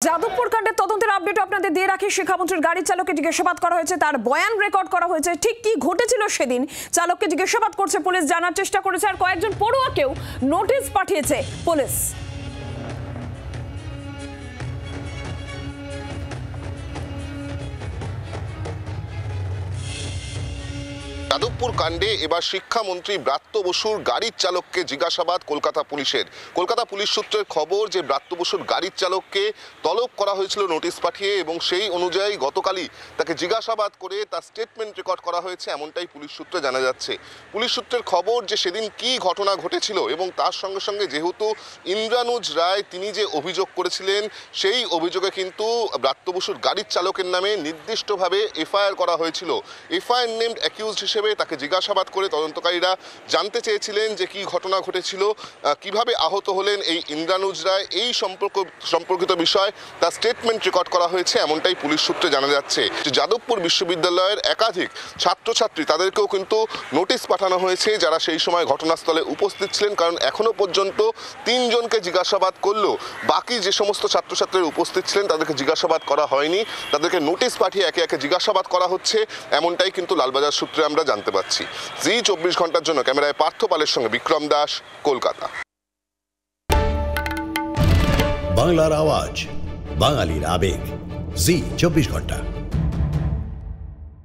যাদবপুর কাণ্ডের তদন্তের আপডেট আপনাদের দিয়ে রাখি। শিক্ষামন্ত্রীর গাড়ির চালককে জিজ্ঞাসাবাদ করা হয়েছে, তার বয়ান রেকর্ড করা হয়েছে। ঠিক কি ঘটেছিল সেদিন চালককে জিজ্ঞাসাবাদ করছে পুলিশ, জানার চেষ্টা করেছে। আর কয়েকজন পড়ুয়াকেও নোটিশ পাঠিয়েছে পুলিশ। যাদবপুর কাণ্ডে এবার শিক্ষামন্ত্রী ব্রাত্য বসুর গাড়ির চালককে জিজ্ঞাসাবাদ কলকাতা পুলিশের। কলকাতা পুলিশ সূত্রের খবর যে ব্রাত্য বসুর গাড়ির চালককে তলব করা হয়েছিল নোটিশ পাঠিয়ে, এবং সেই অনুযায়ী গতকালই তাকে জিজ্ঞাসাবাদ করে তার স্টেটমেন্ট রেকর্ড করা হয়েছে, এমনটাই পুলিশ সূত্রে জানা যাচ্ছে। পুলিশ সূত্রের খবর যে সেদিন কি ঘটনা ঘটেছিল, এবং তার সঙ্গে সঙ্গে যেহেতু ইন্দ্রানুজ রায় তিনি যে অভিযোগ করেছিলেন, সেই অভিযোগে কিন্তু ব্রাত্য বসুর গাড়ির চালকের নামে নির্দিষ্টভাবে এফআইআর করা হয়েছিল। এফআইআর নেমড অ্যাকিউজড হিসেবে তাকে জিজ্ঞাসাবাদ করে তদন্তকারীরা জানতে চেয়েছিলেন যে কি ঘটনা ঘটেছিল, কিভাবে আহত হলেন এই ইন্দ্রানুজ রায়, এই সম্পর্কিত বিষয় তার স্টেটমেন্ট রেকর্ড করা হয়েছে, এমনটাই পুলিশ সূত্রে জানা যাচ্ছে। যাদবপুর বিশ্ববিদ্যালয়ের একাধিক ছাত্রছাত্রী তাদেরকেও কিন্তু নোটিশ পাঠানো হয়েছে, যারা সেই সময় ঘটনাস্থলে উপস্থিত ছিলেন। কারণ এখনো পর্যন্ত 3 জনকে জিজ্ঞাসাবাদ করলেও বাকি যে সমস্ত ছাত্রছাত্রীরা উপস্থিত ছিলেন তাদেরকে জিজ্ঞাসাবাদ করা হয়নি, তাদেরকে নোটিশ পাঠিয়ে একে একে জিজ্ঞাসাবাদ করা হচ্ছে, এমনটাই কিন্তু লালবাজার সূত্রে আমরা জানতে পারছি। জি 24 ঘন্টার জন্য ক্যামেরায় পার্থ পালের সঙ্গে বিক্রম দাস, কলকাতা। বাংলার আওয়াজ, বাঙালির আবেগ, জি 24 ঘন্টা।